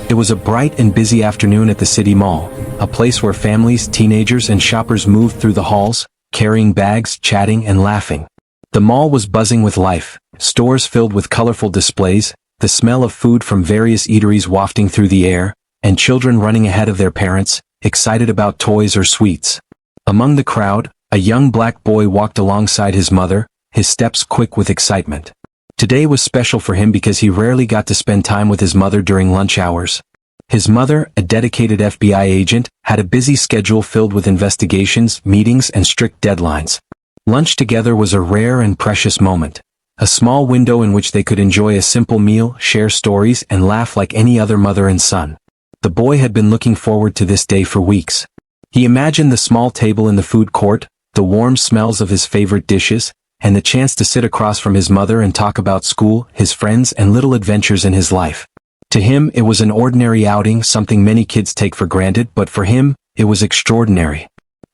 It was a bright and busy afternoon at the city mall, a place where families, teenagers, and shoppers moved through the halls, carrying bags, chatting, and laughing. The mall was buzzing with life, stores filled with colorful displays, the smell of food from various eateries wafting through the air, and children running ahead of their parents, excited about toys or sweets. Among the crowd, a young black boy walked alongside his mother, his steps quick with excitement. Today was special for him because he rarely got to spend time with his mother during lunch hours. His mother, a dedicated FBI agent, had a busy schedule filled with investigations, meetings, and strict deadlines. Lunch together was a rare and precious moment. A small window in which they could enjoy a simple meal, share stories, and laugh like any other mother and son. The boy had been looking forward to this day for weeks. He imagined the small table in the food court, the warm smells of his favorite dishes, and the chance to sit across from his mother and talk about school, his friends, and little adventures in his life. To him, it was an ordinary outing, something many kids take for granted, but for him, it was extraordinary.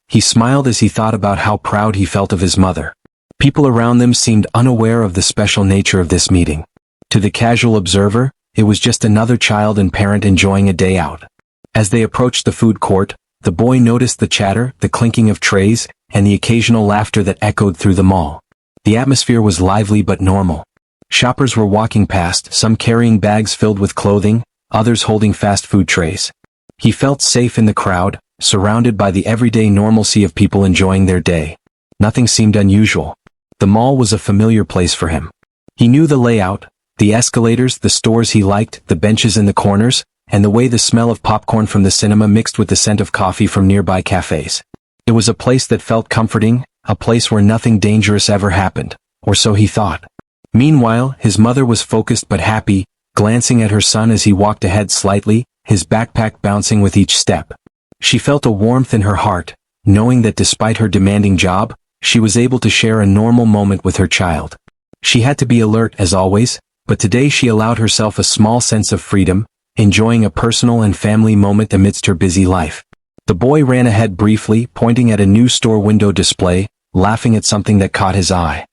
He smiled as he thought about how proud he felt of his mother. People around them seemed unaware of the special nature of this meeting. To the casual observer, it was just another child and parent enjoying a day out. As they approached the food court, the boy noticed the chatter, the clinking of trays, and the occasional laughter that echoed through the mall. The atmosphere was lively but normal. Shoppers were walking past, some carrying bags filled with clothing, others holding fast food trays. He felt safe in the crowd, surrounded by the everyday normalcy of people enjoying their day. Nothing seemed unusual. The mall was a familiar place for him. He knew the layout, the escalators, the stores he liked, the benches in the corners, and the way the smell of popcorn from the cinema mixed with the scent of coffee from nearby cafes. It was a place that felt comforting, a place where nothing dangerous ever happened, or so he thought. Meanwhile, his mother was focused but happy, glancing at her son as he walked ahead slightly, his backpack bouncing with each step. She felt a warmth in her heart, knowing that despite her demanding job, she was able to share a normal moment with her child. She had to be alert as always, but today she allowed herself a small sense of freedom, enjoying a personal and family moment amidst her busy life. The boy ran ahead briefly, pointing at a new store window display, laughing at something that caught his eye.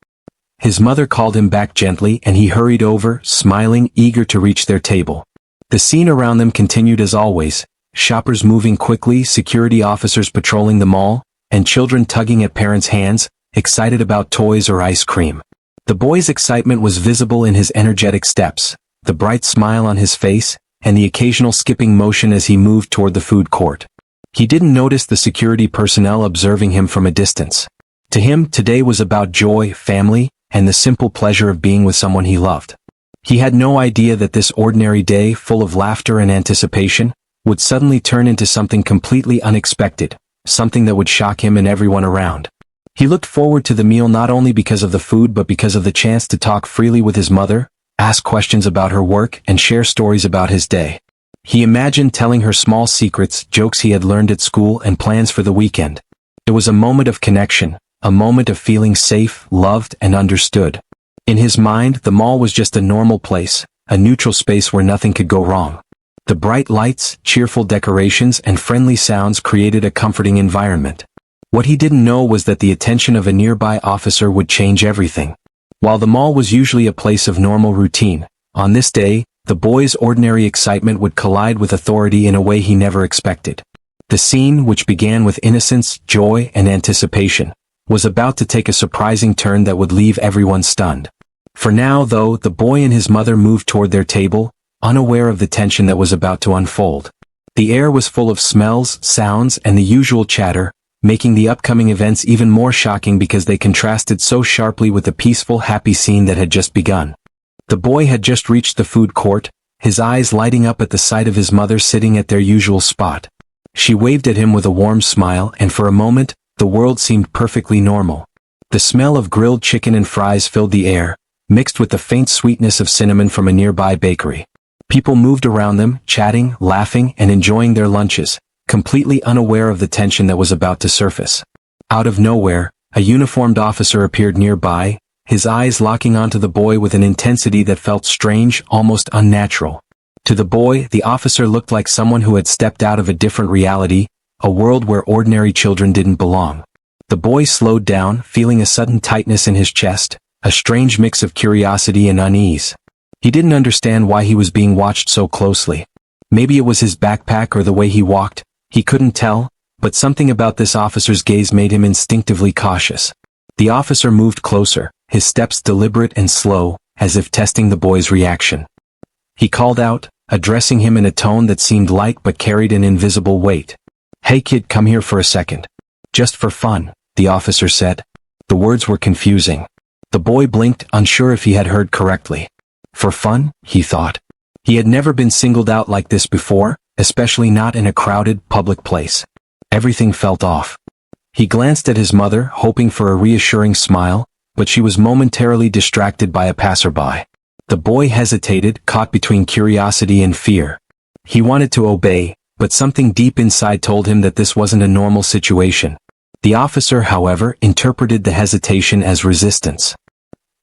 His mother called him back gently and he hurried over, smiling, eager to reach their table. The scene around them continued as always, shoppers moving quickly, security officers patrolling the mall, and children tugging at parents' hands, excited about toys or ice cream. The boy's excitement was visible in his energetic steps, the bright smile on his face, and the occasional skipping motion as he moved toward the food court. He didn't notice the security personnel observing him from a distance. To him, today was about joy, family, and the simple pleasure of being with someone he loved. He had no idea that this ordinary day, full of laughter and anticipation, would suddenly turn into something completely unexpected, something that would shock him and everyone around. He looked forward to the meal not only because of the food but because of the chance to talk freely with his mother, ask questions about her work, and share stories about his day. He imagined telling her small secrets, jokes he had learned at school, and plans for the weekend. It was a moment of connection, a moment of feeling safe, loved, and understood. In his mind, the mall was just a normal place, a neutral space where nothing could go wrong. The bright lights, cheerful decorations, and friendly sounds created a comforting environment. What he didn't know was that the attention of a nearby officer would change everything. While the mall was usually a place of normal routine, on this day, the boy's ordinary excitement would collide with authority in a way he never expected. The scene, which began with innocence, joy, and anticipation, was about to take a surprising turn that would leave everyone stunned. For now, though, the boy and his mother moved toward their table, unaware of the tension that was about to unfold. The air was full of smells, sounds, and the usual chatter, making the upcoming events even more shocking because they contrasted so sharply with the peaceful, happy scene that had just begun. The boy had just reached the food court, his eyes lighting up at the sight of his mother sitting at their usual spot. She waved at him with a warm smile, and for a moment, the world seemed perfectly normal. The smell of grilled chicken and fries filled the air, mixed with the faint sweetness of cinnamon from a nearby bakery. People moved around them, chatting, laughing, and enjoying their lunches, completely unaware of the tension that was about to surface. Out of nowhere, a uniformed officer appeared nearby, his eyes locking onto the boy with an intensity that felt strange, almost unnatural. To the boy, the officer looked like someone who had stepped out of a different reality, a world where ordinary children didn't belong. The boy slowed down, feeling a sudden tightness in his chest, a strange mix of curiosity and unease. He didn't understand why he was being watched so closely. Maybe it was his backpack or the way he walked, he couldn't tell, but something about this officer's gaze made him instinctively cautious. The officer moved closer, his steps deliberate and slow, as if testing the boy's reaction. He called out, addressing him in a tone that seemed light but carried an invisible weight. "Hey kid, come here for a second." "Just for fun," the officer said. The words were confusing. The boy blinked, unsure if he had heard correctly. For fun, he thought. He had never been singled out like this before, especially not in a crowded, public place. Everything felt off. He glanced at his mother, hoping for a reassuring smile, but she was momentarily distracted by a passerby. The boy hesitated, caught between curiosity and fear. He wanted to obey, but something deep inside told him that this wasn't a normal situation. The officer, however, interpreted the hesitation as resistance.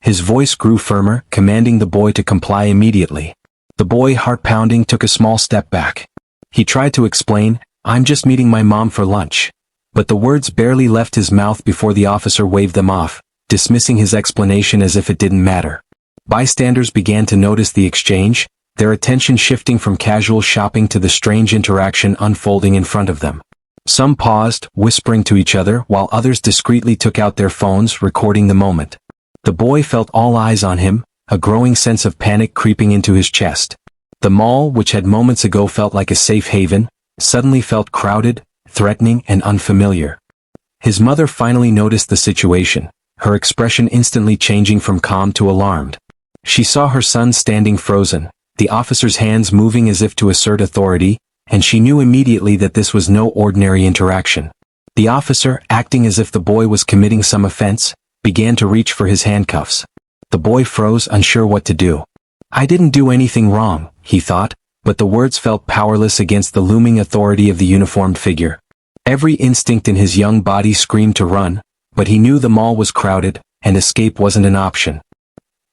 His voice grew firmer, commanding the boy to comply immediately. The boy, heart pounding, took a small step back. He tried to explain, "I'm just meeting my mom for lunch." But the words barely left his mouth before the officer waved them off, dismissing his explanation as if it didn't matter. Bystanders began to notice the exchange, their attention shifting from casual shopping to the strange interaction unfolding in front of them. Some paused, whispering to each other, while others discreetly took out their phones, recording the moment. The boy felt all eyes on him, a growing sense of panic creeping into his chest. The mall, which had moments ago felt like a safe haven, suddenly felt crowded, threatening, and unfamiliar. His mother finally noticed the situation, her expression instantly changing from calm to alarmed. She saw her son standing frozen, the officer's hands moving as if to assert authority, and she knew immediately that this was no ordinary interaction. The officer, acting as if the boy was committing some offense, began to reach for his handcuffs. The boy froze, unsure what to do. "I didn't do anything wrong," he thought, but the words felt powerless against the looming authority of the uniformed figure. Every instinct in his young body screamed to run, but he knew the mall was crowded, and escape wasn't an option.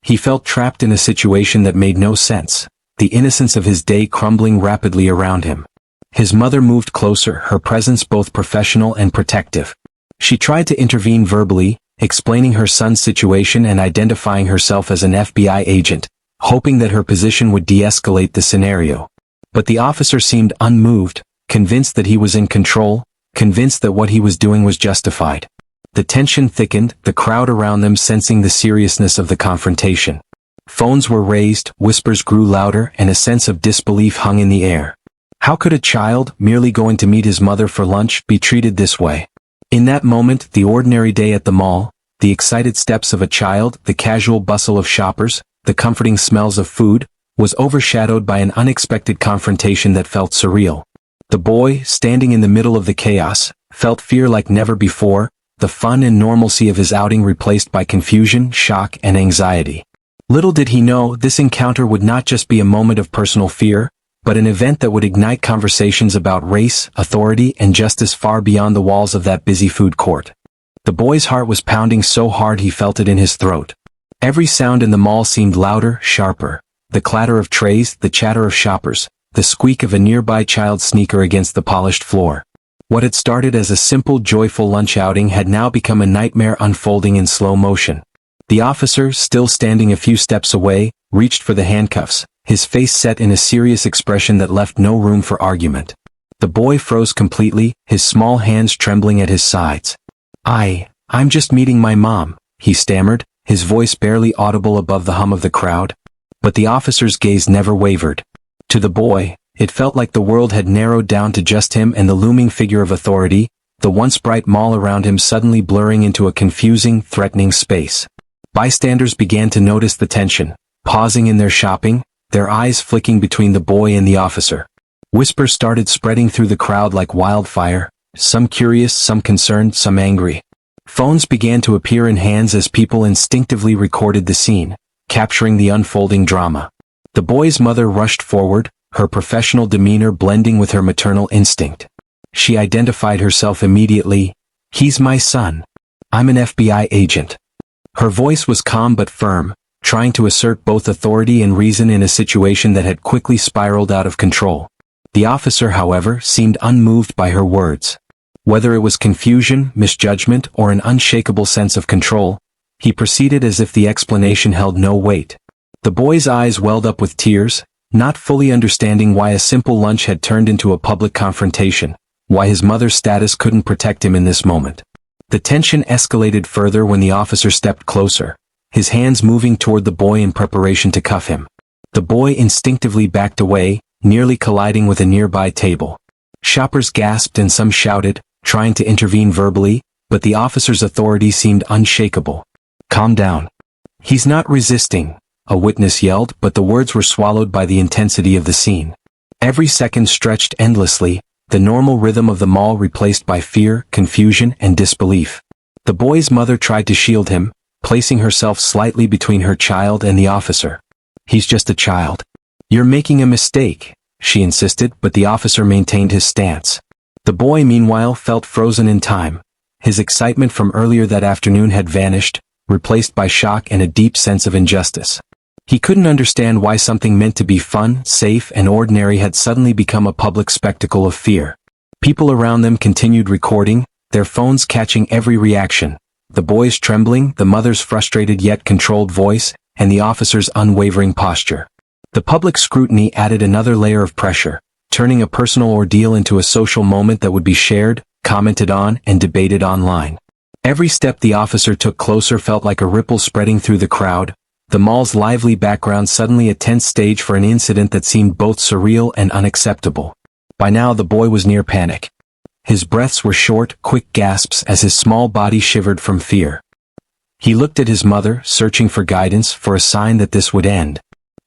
He felt trapped in a situation that made no sense, the innocence of his day crumbling rapidly around him. His mother moved closer, her presence both professional and protective. She tried to intervene verbally, explaining her son's situation and identifying herself as an FBI agent, hoping that her position would de-escalate the scenario. But the officer seemed unmoved, convinced that he was in control, convinced that what he was doing was justified. The tension thickened, the crowd around them sensing the seriousness of the confrontation. Phones were raised, whispers grew louder, and a sense of disbelief hung in the air. How could a child, merely going to meet his mother for lunch, be treated this way? In that moment, the ordinary day at the mall, the excited steps of a child, the casual bustle of shoppers, the comforting smells of food, was overshadowed by an unexpected confrontation that felt surreal. The boy, standing in the middle of the chaos, felt fear like never before, the fun and normalcy of his outing replaced by confusion, shock, and anxiety. Little did he know, this encounter would not just be a moment of personal fear, but an event that would ignite conversations about race, authority, and justice far beyond the walls of that busy food court. The boy's heart was pounding so hard he felt it in his throat. Every sound in the mall seemed louder, sharper. The clatter of trays, the chatter of shoppers, the squeak of a nearby child's sneaker against the polished floor. What had started as a simple, joyful lunch outing had now become a nightmare unfolding in slow motion. The officer, still standing a few steps away, reached for the handcuffs, his face set in a serious expression that left no room for argument. The boy froze completely, his small hands trembling at his sides. I'm just meeting my mom," he stammered, his voice barely audible above the hum of the crowd. But the officer's gaze never wavered. To the boy, it felt like the world had narrowed down to just him and the looming figure of authority, the once bright mall around him suddenly blurring into a confusing, threatening space. Bystanders began to notice the tension, pausing in their shopping, their eyes flicking between the boy and the officer. Whispers started spreading through the crowd like wildfire, some curious, some concerned, some angry. Phones began to appear in hands as people instinctively recorded the scene, capturing the unfolding drama. The boy's mother rushed forward, her professional demeanor blending with her maternal instinct. She identified herself immediately. "He's my son. I'm an FBI agent." Her voice was calm but firm, trying to assert both authority and reason in a situation that had quickly spiraled out of control. The officer, however, seemed unmoved by her words. Whether it was confusion, misjudgment, or an unshakable sense of control, he proceeded as if the explanation held no weight. The boy's eyes welled up with tears, not fully understanding why a simple lunch had turned into a public confrontation, why his mother's status couldn't protect him in this moment. The tension escalated further when the officer stepped closer, his hands moving toward the boy in preparation to cuff him. The boy instinctively backed away, nearly colliding with a nearby table. Shoppers gasped and some shouted, trying to intervene verbally, but the officer's authority seemed unshakable. "Calm down. He's not resisting," a witness yelled, but the words were swallowed by the intensity of the scene. Every second stretched endlessly, the normal rhythm of the mall replaced by fear, confusion, and disbelief. The boy's mother tried to shield him, placing herself slightly between her child and the officer. "He's just a child. You're making a mistake," she insisted, but the officer maintained his stance. The boy, meanwhile, felt frozen in time. His excitement from earlier that afternoon had vanished, replaced by shock and a deep sense of injustice. He couldn't understand why something meant to be fun, safe, and ordinary had suddenly become a public spectacle of fear. People around them continued recording, their phones catching every reaction. The boy's trembling, the mother's frustrated yet controlled voice, and the officer's unwavering posture. The public scrutiny added another layer of pressure, turning a personal ordeal into a social moment that would be shared, commented on, and debated online. Every step the officer took closer felt like a ripple spreading through the crowd, the mall's lively background suddenly a tense stage for an incident that seemed both surreal and unacceptable. By now the boy was near panic. His breaths were short, quick gasps as his small body shivered from fear. He looked at his mother, searching for guidance, for a sign that this would end.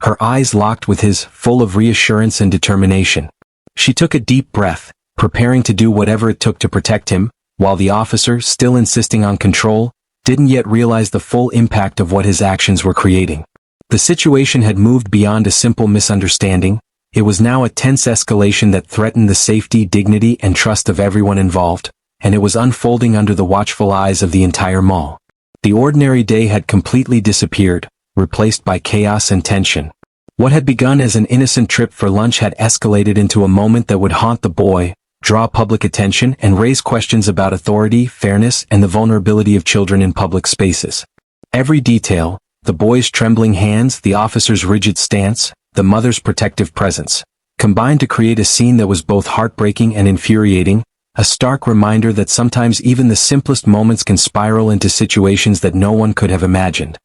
Her eyes locked with his, full of reassurance and determination. She took a deep breath, preparing to do whatever it took to protect him, while the officer, still insisting on control, didn't yet realize the full impact of what his actions were creating. The situation had moved beyond a simple misunderstanding. It was now a tense escalation that threatened the safety, dignity, and trust of everyone involved, and it was unfolding under the watchful eyes of the entire mall. The ordinary day had completely disappeared, replaced by chaos and tension. What had begun as an innocent trip for lunch had escalated into a moment that would haunt the boy, draw public attention, and raise questions about authority, fairness, and the vulnerability of children in public spaces. Every detail, the boy's trembling hands, the officer's rigid stance, the mother's protective presence, combined to create a scene that was both heartbreaking and infuriating, a stark reminder that sometimes even the simplest moments can spiral into situations that no one could have imagined.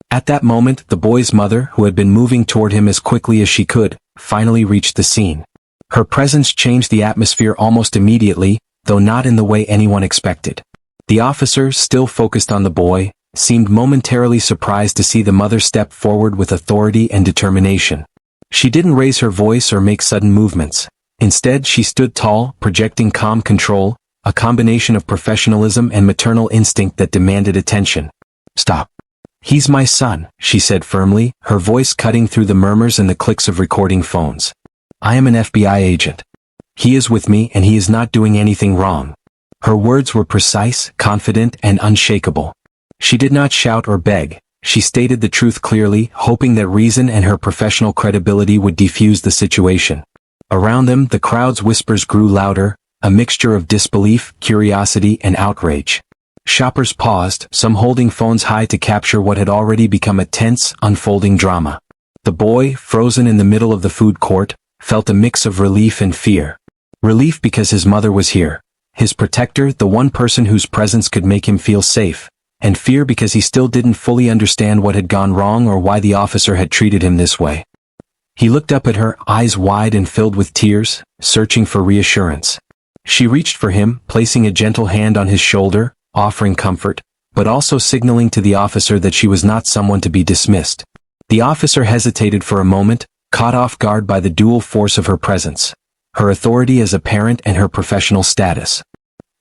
At that moment, the boy's mother, who had been moving toward him as quickly as she could, finally reached the scene. Her presence changed the atmosphere almost immediately, though not in the way anyone expected. The officer, still focused on the boy, seemed momentarily surprised to see the mother step forward with authority and determination. She didn't raise her voice or make sudden movements. Instead, she stood tall, projecting calm control, a combination of professionalism and maternal instinct that demanded attention. "Stop. He's my son," she said firmly, her voice cutting through the murmurs and the clicks of recording phones. "I am an FBI agent. He is with me and he is not doing anything wrong." Her words were precise, confident, and unshakable. She did not shout or beg. She stated the truth clearly, hoping that reason and her professional credibility would defuse the situation. Around them, the crowd's whispers grew louder, a mixture of disbelief, curiosity, and outrage. Shoppers paused, some holding phones high to capture what had already become a tense, unfolding drama. The boy, frozen in the middle of the food court, felt a mix of relief and fear. Relief because his mother was here, his protector, the one person whose presence could make him feel safe, and fear because he still didn't fully understand what had gone wrong or why the officer had treated him this way. He looked up at her, eyes wide and filled with tears, searching for reassurance. She reached for him, placing a gentle hand on his shoulder, offering comfort, but also signaling to the officer that she was not someone to be dismissed. The officer hesitated for a moment, caught off guard by the dual force of her presence, her authority as a parent and her professional status.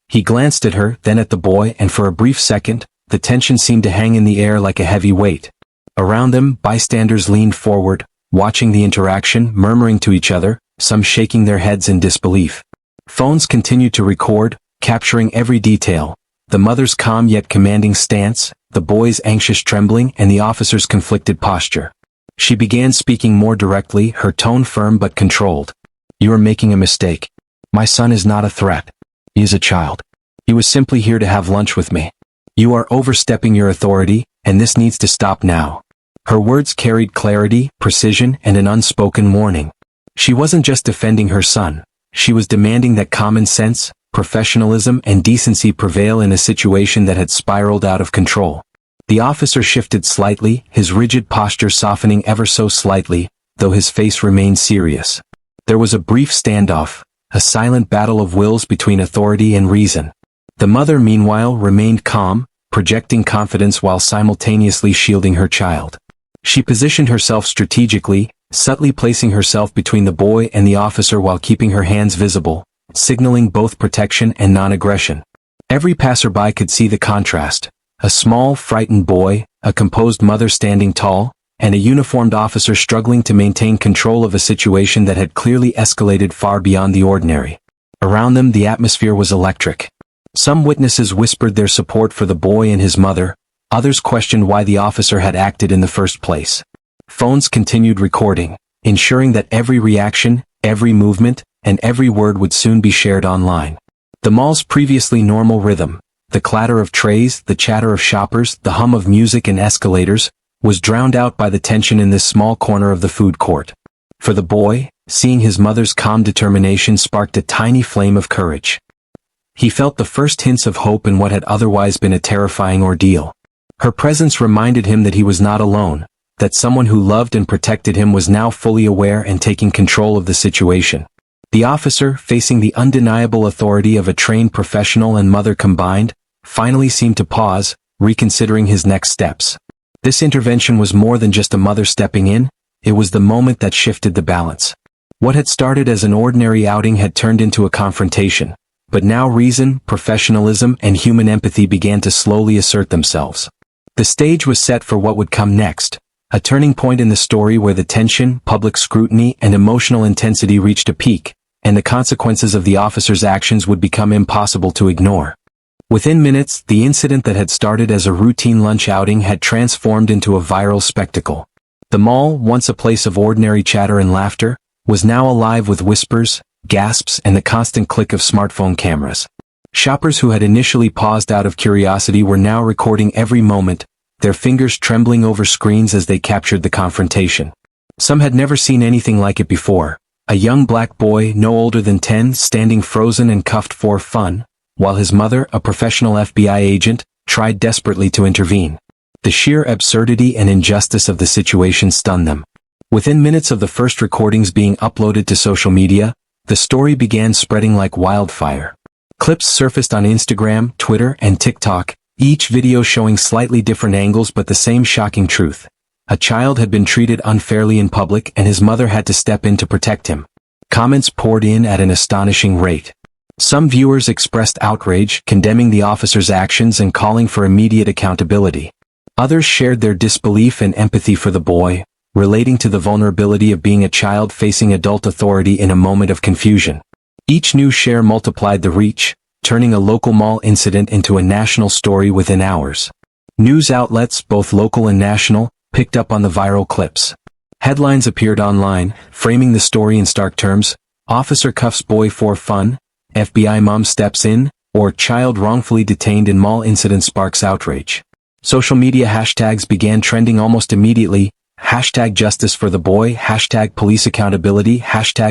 He glanced at her, then at the boy, and for a brief second, the tension seemed to hang in the air like a heavy weight. Around them, bystanders leaned forward, watching the interaction, murmuring to each other, some shaking their heads in disbelief. Phones continued to record, capturing every detail: the mother's calm yet commanding stance, the boy's anxious trembling, and the officer's conflicted posture. She began speaking more directly, her tone firm but controlled. "You are making a mistake. My son is not a threat. He is a child. He was simply here to have lunch with me. You are overstepping your authority, and this needs to stop now." Her words carried clarity, precision, and an unspoken warning. She wasn't just defending her son. She was demanding that common sense, professionalism, and decency prevail in a situation that had spiraled out of control. The officer shifted slightly, his rigid posture softening ever so slightly, though his face remained serious. There was a brief standoff, a silent battle of wills between authority and reason. The mother, meanwhile, remained calm, projecting confidence while simultaneously shielding her child. She positioned herself strategically, subtly placing herself between the boy and the officer while keeping her hands visible, signaling both protection and non-aggression. Every passerby could see the contrast. A small, frightened boy, a composed mother standing tall, and a uniformed officer struggling to maintain control of a situation that had clearly escalated far beyond the ordinary. Around them, the atmosphere was electric. Some witnesses whispered their support for the boy and his mother, others questioned why the officer had acted in the first place. Phones continued recording, ensuring that every reaction, every movement, and every word would soon be shared online. The mall's previously normal rhythm, the clatter of trays, the chatter of shoppers, the hum of music and escalators, was drowned out by the tension in this small corner of the food court. For the boy, seeing his mother's calm determination sparked a tiny flame of courage. He felt the first hints of hope in what had otherwise been a terrifying ordeal. Her presence reminded him that he was not alone, that someone who loved and protected him was now fully aware and taking control of the situation. The officer, facing the undeniable authority of a trained professional and mother combined, finally seemed to pause, reconsidering his next steps. This intervention was more than just a mother stepping in, it was the moment that shifted the balance. What had started as an ordinary outing had turned into a confrontation, but now reason, professionalism, and human empathy began to slowly assert themselves. The stage was set for what would come next, a turning point in the story where the tension, public scrutiny, and emotional intensity reached a peak, and the consequences of the officer's actions would become impossible to ignore. Within minutes, the incident that had started as a routine lunch outing had transformed into a viral spectacle. The mall, once a place of ordinary chatter and laughter, was now alive with whispers, gasps, and the constant click of smartphone cameras. Shoppers who had initially paused out of curiosity were now recording every moment, their fingers trembling over screens as they captured the confrontation. Some had never seen anything like it before. A young black boy, no older than 10, standing frozen and cuffed for fun, while his mother, a professional FBI agent, tried desperately to intervene. The sheer absurdity and injustice of the situation stunned them. Within minutes of the first recordings being uploaded to social media, the story began spreading like wildfire. Clips surfaced on Instagram, Twitter, and TikTok, each video showing slightly different angles but the same shocking truth. A child had been treated unfairly in public and his mother had to step in to protect him. Comments poured in at an astonishing rate. Some viewers expressed outrage, condemning the officer's actions and calling for immediate accountability. Others shared their disbelief and empathy for the boy, relating to the vulnerability of being a child facing adult authority in a moment of confusion. Each new share multiplied the reach, turning a local mall incident into a national story within hours. News outlets, both local and national, picked up on the viral clips. Headlines appeared online, framing the story in stark terms: "Officer cuffs boy for fun," "FBI mom steps in," or "Child wrongfully detained in mall incident sparks outrage." Social media hashtags began trending almost immediately: #justice for the boy, #police accountability,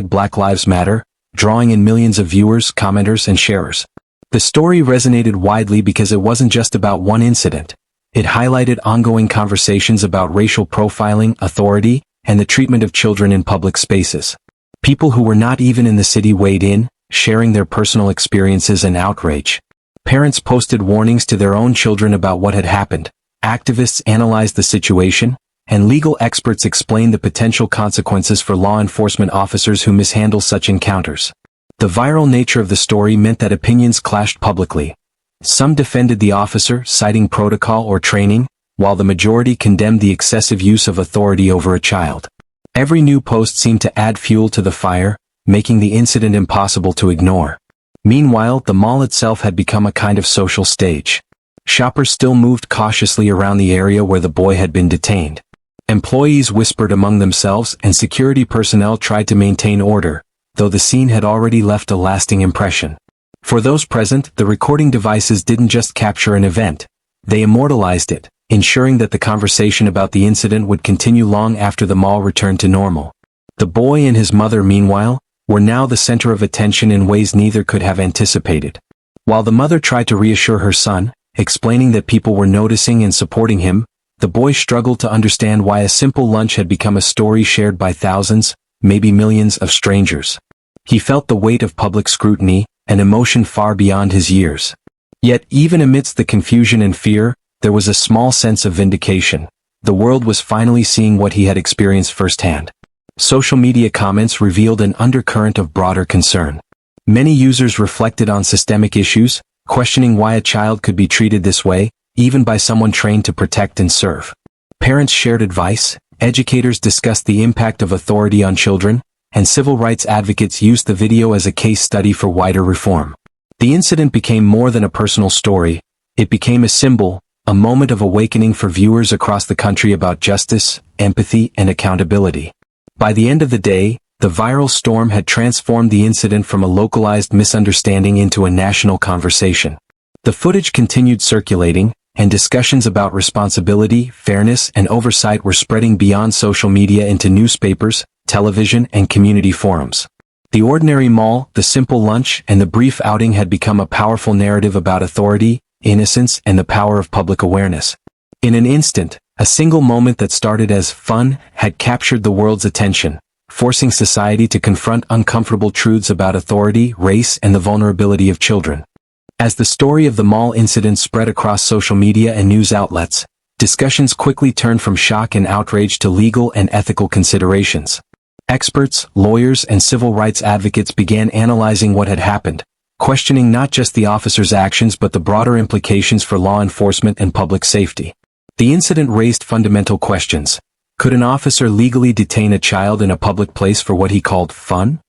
#Black Lives Matter, drawing in millions of viewers, commenters, and sharers. The story resonated widely because it wasn't just about one incident. It highlighted ongoing conversations about racial profiling, authority, and the treatment of children in public spaces. People who were not even in the city weighed in, sharing their personal experiences and outrage. Parents posted warnings to their own children about what had happened. Activists analyzed the situation, and legal experts explained the potential consequences for law enforcement officers who mishandle such encounters. The viral nature of the story meant that opinions clashed publicly. Some defended the officer, citing protocol or training, while the majority condemned the excessive use of authority over a child. Every new post seemed to add fuel to the fire, making the incident impossible to ignore. Meanwhile, the mall itself had become a kind of social stage. Shoppers still moved cautiously around the area where the boy had been detained. Employees whispered among themselves and security personnel tried to maintain order, though the scene had already left a lasting impression. For those present, the recording devices didn't just capture an event, they immortalized it, ensuring that the conversation about the incident would continue long after the mall returned to normal. The boy and his mother, meanwhile, were now the center of attention in ways neither could have anticipated. While the mother tried to reassure her son, explaining that people were noticing and supporting him, the boy struggled to understand why a simple lunch had become a story shared by thousands, maybe millions of strangers. He felt the weight of public scrutiny, an emotion far beyond his years. Yet, even amidst the confusion and fear, there was a small sense of vindication. The world was finally seeing what he had experienced firsthand. Social media comments revealed an undercurrent of broader concern. Many users reflected on systemic issues, questioning why a child could be treated this way, even by someone trained to protect and serve. Parents shared advice, educators discussed the impact of authority on children, and civil rights advocates used the video as a case study for wider reform. The incident became more than a personal story. It became a symbol, a moment of awakening for viewers across the country about justice, empathy, and accountability. By the end of the day, the viral storm had transformed the incident from a localized misunderstanding into a national conversation. The footage continued circulating, and discussions about responsibility, fairness, and oversight were spreading beyond social media into newspapers, television, and community forums. The ordinary mall, the simple lunch, and the brief outing had become a powerful narrative about authority, innocence, and the power of public awareness. In an instant, a single moment that started as fun had captured the world's attention, forcing society to confront uncomfortable truths about authority, race, and the vulnerability of children. As the story of the mall incident spread across social media and news outlets, discussions quickly turned from shock and outrage to legal and ethical considerations. Experts, lawyers, and civil rights advocates began analyzing what had happened, questioning not just the officer's actions but the broader implications for law enforcement and public safety. The incident raised fundamental questions. Could an officer legally detain a child in a public place for what he called fun?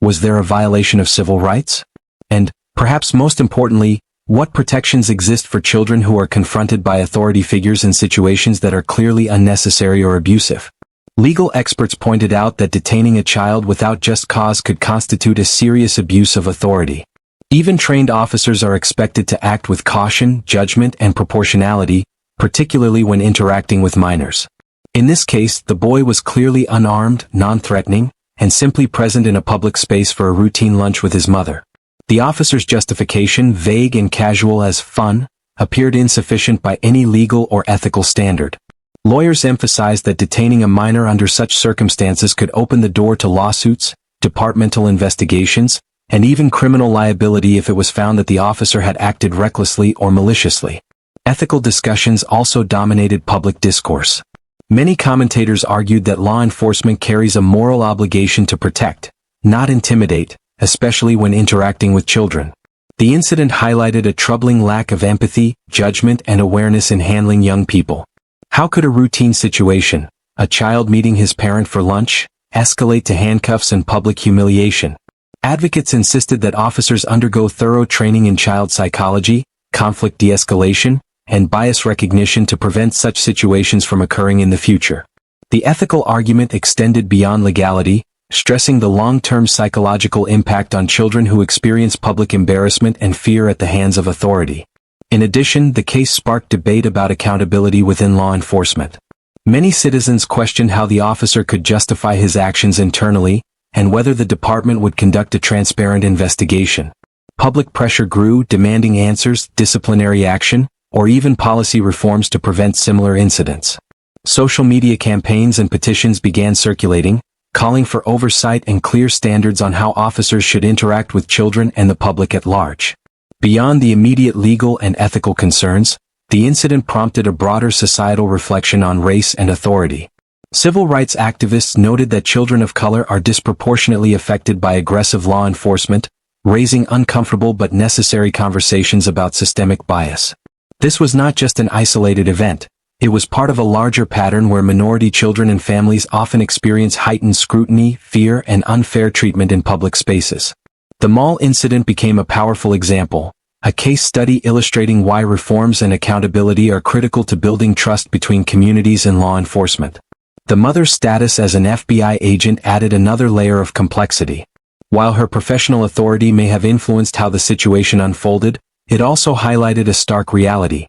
Was there a violation of civil rights? And, perhaps most importantly, what protections exist for children who are confronted by authority figures in situations that are clearly unnecessary or abusive? Legal experts pointed out that detaining a child without just cause could constitute a serious abuse of authority. Even trained officers are expected to act with caution, judgment, and proportionality, particularly when interacting with minors. In this case, the boy was clearly unarmed, non-threatening, and simply present in a public space for a routine lunch with his mother. The officer's justification, vague and casual as fun, appeared insufficient by any legal or ethical standard. Lawyers emphasized that detaining a minor under such circumstances could open the door to lawsuits, departmental investigations, and even criminal liability if it was found that the officer had acted recklessly or maliciously. Ethical discussions also dominated public discourse. Many commentators argued that law enforcement carries a moral obligation to protect, not intimidate, especially when interacting with children. The incident highlighted a troubling lack of empathy, judgment, and awareness in handling young people. How could a routine situation, a child meeting his parent for lunch, escalate to handcuffs and public humiliation? Advocates insisted that officers undergo thorough training in child psychology, conflict de-escalation, and bias recognition to prevent such situations from occurring in the future. The ethical argument extended beyond legality, stressing the long-term psychological impact on children who experience public embarrassment and fear at the hands of authority. In addition, the case sparked debate about accountability within law enforcement. Many citizens questioned how the officer could justify his actions internally, and whether the department would conduct a transparent investigation. Public pressure grew, demanding answers, disciplinary action, or even policy reforms to prevent similar incidents. Social media campaigns and petitions began circulating, calling for oversight and clear standards on how officers should interact with children and the public at large. Beyond the immediate legal and ethical concerns, the incident prompted a broader societal reflection on race and authority. Civil rights activists noted that children of color are disproportionately affected by aggressive law enforcement, raising uncomfortable but necessary conversations about systemic bias. This was not just an isolated event. It was part of a larger pattern where minority children and families often experience heightened scrutiny, fear, and unfair treatment in public spaces. The mall incident became a powerful example, a case study illustrating why reforms and accountability are critical to building trust between communities and law enforcement. The mother's status as an FBI agent added another layer of complexity. While her professional authority may have influenced how the situation unfolded, it also highlighted a stark reality.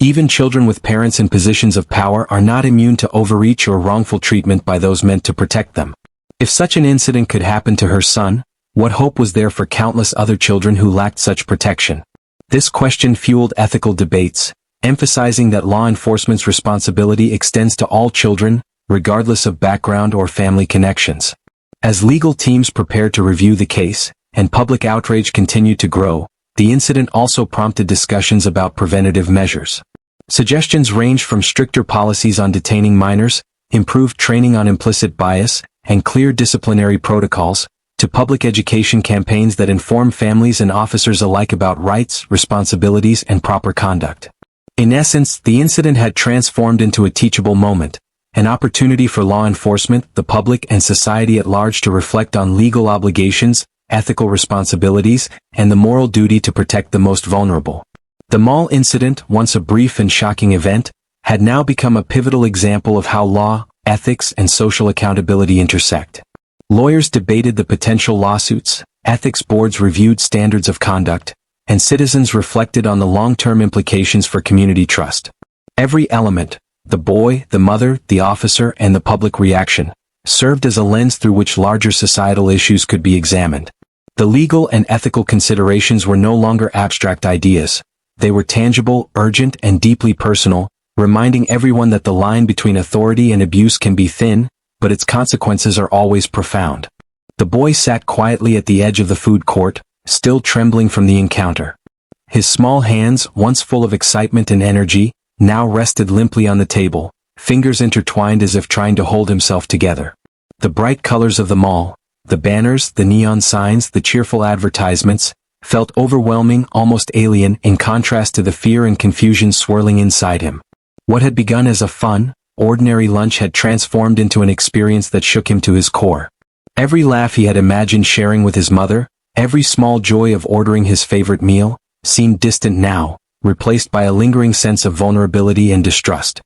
Even children with parents in positions of power are not immune to overreach or wrongful treatment by those meant to protect them. If such an incident could happen to her son, what hope was there for countless other children who lacked such protection? This question fueled ethical debates, emphasizing that law enforcement's responsibility extends to all children, regardless of background or family connections. As legal teams prepared to review the case, and public outrage continued to grow, the incident also prompted discussions about preventative measures. Suggestions ranged from stricter policies on detaining minors, improved training on implicit bias, and clear disciplinary protocols, to public education campaigns that inform families and officers alike about rights, responsibilities, and proper conduct. In essence, the incident had transformed into a teachable moment, an opportunity for law enforcement, the public, and society at large to reflect on legal obligations, ethical responsibilities, and the moral duty to protect the most vulnerable. The mall incident, once a brief and shocking event, had now become a pivotal example of how law, ethics, and social accountability intersect. Lawyers debated the potential lawsuits, ethics boards reviewed standards of conduct, and citizens reflected on the long-term implications for community trust. Every element, the boy, the mother, the officer, and the public reaction, served as a lens through which larger societal issues could be examined. The legal and ethical considerations were no longer abstract ideas. They were tangible, urgent, and deeply personal, reminding everyone that the line between authority and abuse can be thin, but its consequences are always profound. The boy sat quietly at the edge of the food court, still trembling from the encounter. His small hands, once full of excitement and energy, now rested limply on the table, fingers intertwined as if trying to hold himself together. The bright colors of the mall, the banners, the neon signs, the cheerful advertisements, felt overwhelming, almost alien, in contrast to the fear and confusion swirling inside him. What had begun as a fun, ordinary lunch had transformed into an experience that shook him to his core. Every laugh he had imagined sharing with his mother, every small joy of ordering his favorite meal, seemed distant now, replaced by a lingering sense of vulnerability and distrust.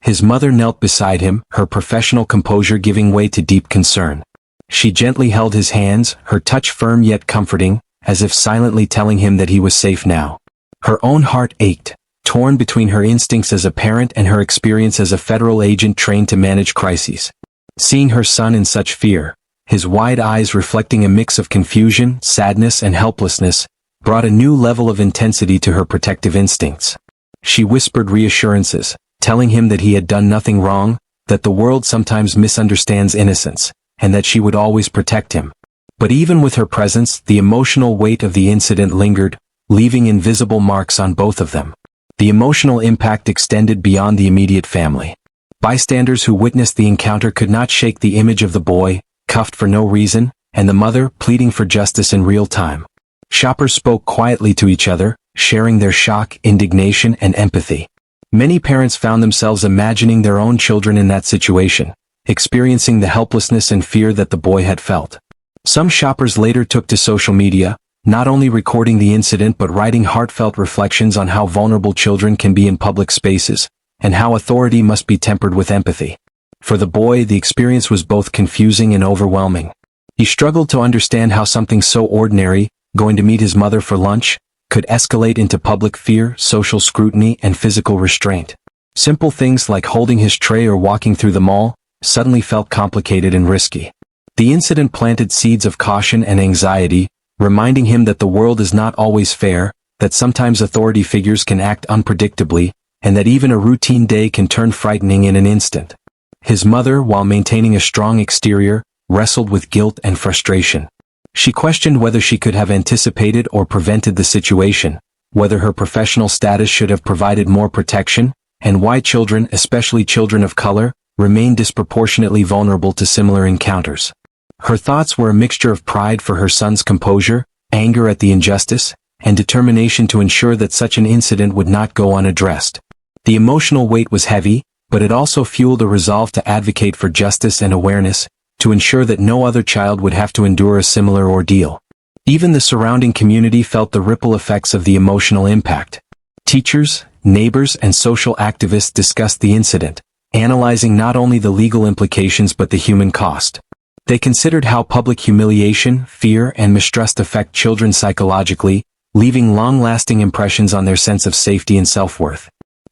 His mother knelt beside him, her professional composure giving way to deep concern. She gently held his hands, her touch firm yet comforting, as if silently telling him that he was safe now. Her own heart ached, torn between her instincts as a parent and her experience as a federal agent trained to manage crises. Seeing her son in such fear, his wide eyes reflecting a mix of confusion, sadness, and helplessness, brought a new level of intensity to her protective instincts. She whispered reassurances, telling him that he had done nothing wrong, that the world sometimes misunderstands innocence, and that she would always protect him. But even with her presence, the emotional weight of the incident lingered, leaving invisible marks on both of them. The emotional impact extended beyond the immediate family. Bystanders who witnessed the encounter could not shake the image of the boy, cuffed for no reason, and the mother pleading for justice in real time. Shoppers spoke quietly to each other, sharing their shock, indignation, and empathy. Many parents found themselves imagining their own children in that situation, experiencing the helplessness and fear that the boy had felt. Some shoppers later took to social media, not only recording the incident but writing heartfelt reflections on how vulnerable children can be in public spaces, and how authority must be tempered with empathy. For the boy, the experience was both confusing and overwhelming. He struggled to understand how something so ordinary, going to meet his mother for lunch, could escalate into public fear, social scrutiny, and physical restraint. Simple things like holding his tray or walking through the mall suddenly felt complicated and risky. The incident planted seeds of caution and anxiety, reminding him that the world is not always fair, that sometimes authority figures can act unpredictably, and that even a routine day can turn frightening in an instant. His mother, while maintaining a strong exterior, wrestled with guilt and frustration. She questioned whether she could have anticipated or prevented the situation, whether her professional status should have provided more protection, and why children, especially children of color, remain disproportionately vulnerable to similar encounters. Her thoughts were a mixture of pride for her son's composure, anger at the injustice, and determination to ensure that such an incident would not go unaddressed. The emotional weight was heavy, but it also fueled a resolve to advocate for justice and awareness, to ensure that no other child would have to endure a similar ordeal. Even the surrounding community felt the ripple effects of the emotional impact. Teachers, neighbors, and social activists discussed the incident, analyzing not only the legal implications but the human cost. They considered how public humiliation, fear, and mistrust affect children psychologically, leaving long-lasting impressions on their sense of safety and self-worth.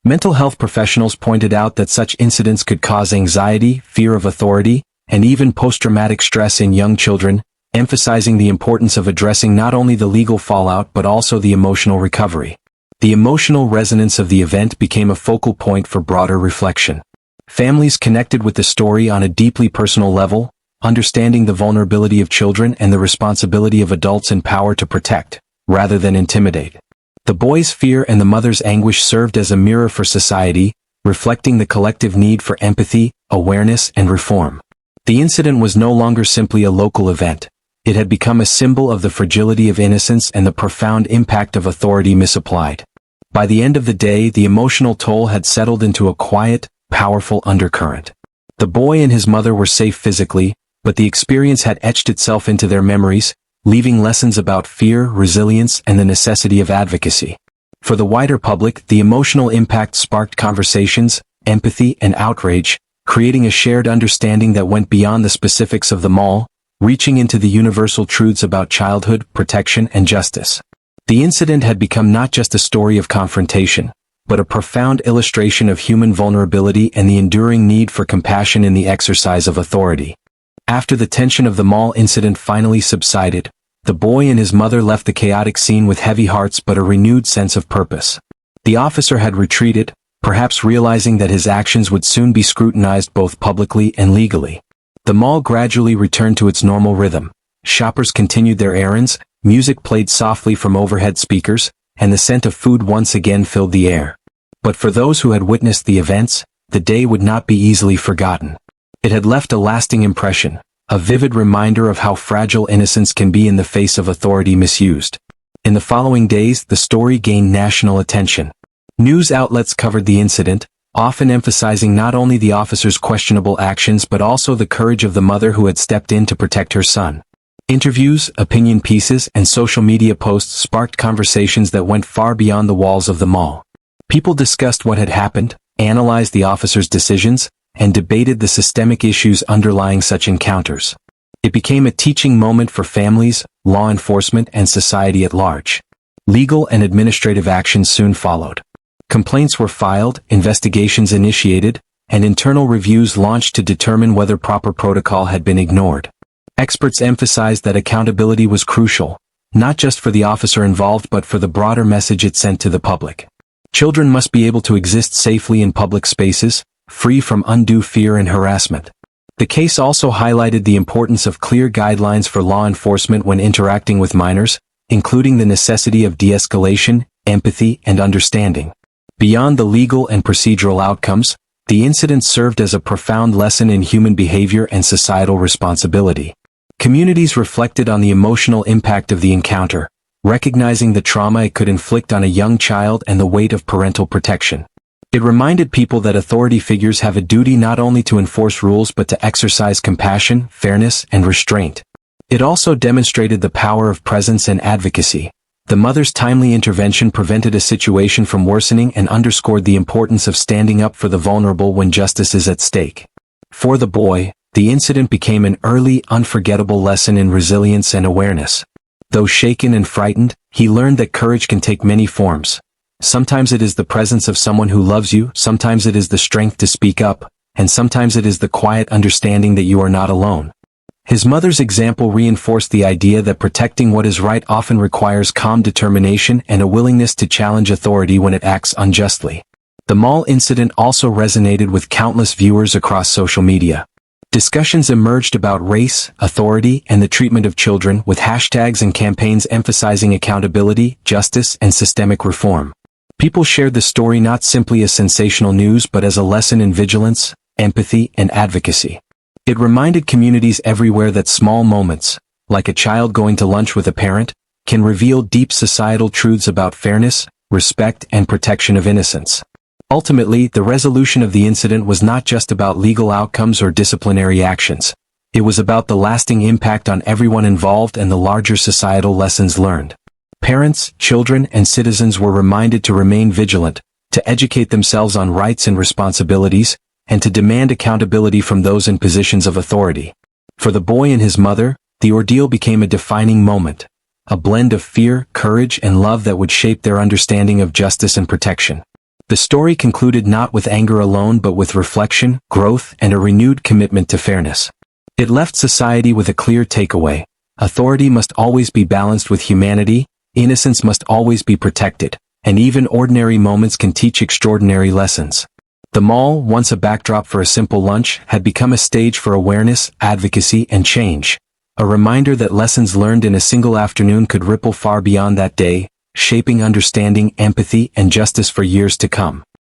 Mental health professionals pointed out that such incidents could cause anxiety, fear of authority, and even post-traumatic stress in young children, emphasizing the importance of addressing not only the legal fallout but also the emotional recovery. The emotional resonance of the event became a focal point for broader reflection. Families connected with the story on a deeply personal level, understanding the vulnerability of children and the responsibility of adults in power to protect, rather than intimidate. The boy's fear and the mother's anguish served as a mirror for society, reflecting the collective need for empathy, awareness, and reform. The incident was no longer simply a local event. It had become a symbol of the fragility of innocence and the profound impact of authority misapplied. By the end of the day, the emotional toll had settled into a quiet, powerful undercurrent. The boy and his mother were safe physically, but the experience had etched itself into their memories, leaving lessons about fear, resilience, and the necessity of advocacy. For the wider public, the emotional impact sparked conversations, empathy, and outrage, creating a shared understanding that went beyond the specifics of the mall, reaching into the universal truths about childhood, protection, and justice. The incident had become not just a story of confrontation, but a profound illustration of human vulnerability and the enduring need for compassion in the exercise of authority. After the tension of the mall incident finally subsided, the boy and his mother left the chaotic scene with heavy hearts but a renewed sense of purpose. The officer had retreated, perhaps realizing that his actions would soon be scrutinized both publicly and legally. The mall gradually returned to its normal rhythm. Shoppers continued their errands, music played softly from overhead speakers, and the scent of food once again filled the air. But for those who had witnessed the events, the day would not be easily forgotten. It had left a lasting impression, a vivid reminder of how fragile innocence can be in the face of authority misused. In the following days, the story gained national attention. News outlets covered the incident, often emphasizing not only the officer's questionable actions but also the courage of the mother who had stepped in to protect her son. Interviews, opinion pieces, and social media posts sparked conversations that went far beyond the walls of the mall. People discussed what had happened, analyzed the officer's decisions, and debated the systemic issues underlying such encounters. It became a teaching moment for families, law enforcement, and society at large. Legal and administrative actions soon followed. Complaints were filed, investigations initiated, and internal reviews launched to determine whether proper protocol had been ignored. Experts emphasized that accountability was crucial, not just for the officer involved but for the broader message it sent to the public. Children must be able to exist safely in public spaces, free from undue fear and harassment. The case also highlighted the importance of clear guidelines for law enforcement when interacting with minors, including the necessity of de-escalation, empathy, and understanding. Beyond the legal and procedural outcomes, the incident served as a profound lesson in human behavior and societal responsibility. Communities reflected on the emotional impact of the encounter, recognizing the trauma it could inflict on a young child and the weight of parental protection. It reminded people that authority figures have a duty not only to enforce rules but to exercise compassion, fairness, and restraint. It also demonstrated the power of presence and advocacy. The mother's timely intervention prevented a situation from worsening and underscored the importance of standing up for the vulnerable when justice is at stake. For the boy, the incident became an early, unforgettable lesson in resilience and awareness. Though shaken and frightened, he learned that courage can take many forms. Sometimes it is the presence of someone who loves you, sometimes it is the strength to speak up, and sometimes it is the quiet understanding that you are not alone. His mother's example reinforced the idea that protecting what is right often requires calm determination and a willingness to challenge authority when it acts unjustly. The mall incident also resonated with countless viewers across social media. Discussions emerged about race, authority, and the treatment of children, with hashtags and campaigns emphasizing accountability, justice, and systemic reform. People shared the story not simply as sensational news but as a lesson in vigilance, empathy, and advocacy. It reminded communities everywhere that small moments, like a child going to lunch with a parent, can reveal deep societal truths about fairness, respect, and protection of innocence. Ultimately, the resolution of the incident was not just about legal outcomes or disciplinary actions. It was about the lasting impact on everyone involved and the larger societal lessons learned. Parents, children, and citizens were reminded to remain vigilant, to educate themselves on rights and responsibilities, and to demand accountability from those in positions of authority. For the boy and his mother, the ordeal became a defining moment, a blend of fear, courage, and love that would shape their understanding of justice and protection. The story concluded not with anger alone but with reflection, growth, and a renewed commitment to fairness. It left society with a clear takeaway. Authority must always be balanced with humanity, innocence must always be protected, and even ordinary moments can teach extraordinary lessons. The mall, once a backdrop for a simple lunch, had become a stage for awareness, advocacy, and change. A reminder that lessons learned in a single afternoon could ripple far beyond that day, shaping understanding, empathy, and justice for years to come.